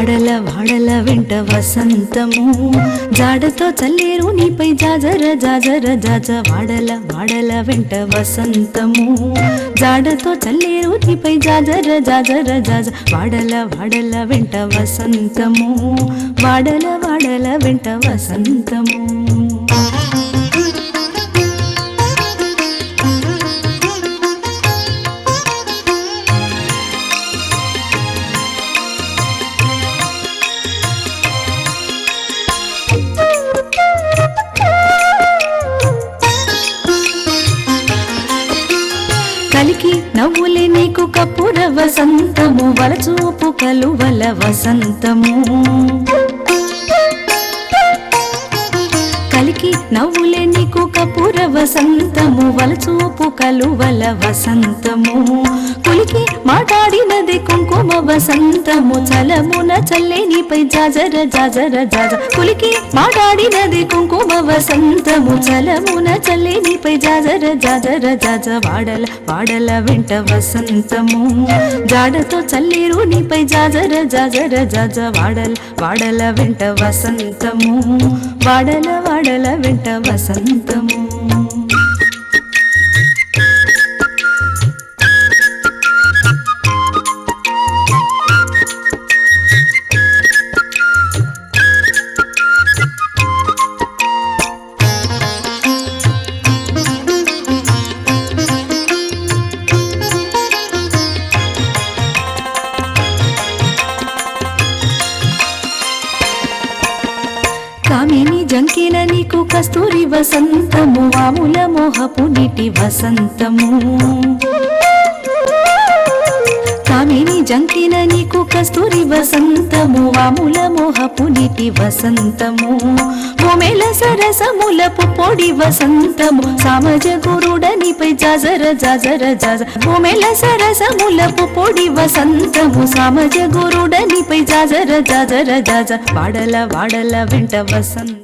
వాడల వాడల వెంట వసంతము జాడతో చల్లేరు నీపై జాజర జాజర జాజ వాడల వాడల వెంట వసంతము జాడతో చల్లేరు నీపై జాజర జాజర జాజ వాడల వాడల వెంట వసంతము వాడల వాడల వెంట వసంతము కలికి నవ్వులే నీకు కప్పుర వసంతము వలచూపు కలువల వసంతము కలికి నవ్వులే నీకు కప్పుర వసంతము వలచూపు కలువల వసంతము కులికి మాట్లాడినది కుంకుమ వసంతము చలమున చల్లే నీపై జాజర జాజర జాజ కులికి మాట్లాడినది కుంకుమ వసంతము చలమున చల్లే నీపై జాజర జాజర జాజ వాడల వాడల వెంట వసంతము జాడతో చల్లేరు నీపై జాజర జాజర జాజ వాడల వాడల వెంట వసంతము వాడల వాడల వెంట వసంతము కామిని జంకిన నీకు కస్తూరి వసంతము వాముల మోహపు నీటి వసంతము కామిని జంకిన నీకు కస్తూరి వసంతము వాముల మోహపు నీటి వసంతము భూమేల సరసములపు పొడి వసంతము సామజ గురుడనిపై జాజర జాజర జాజ భూమేల సరసములపు పొడి వసంతము సామజ గురుడనిపై జాజర జాజర జాజ వాడల వాడల వెంట వసంత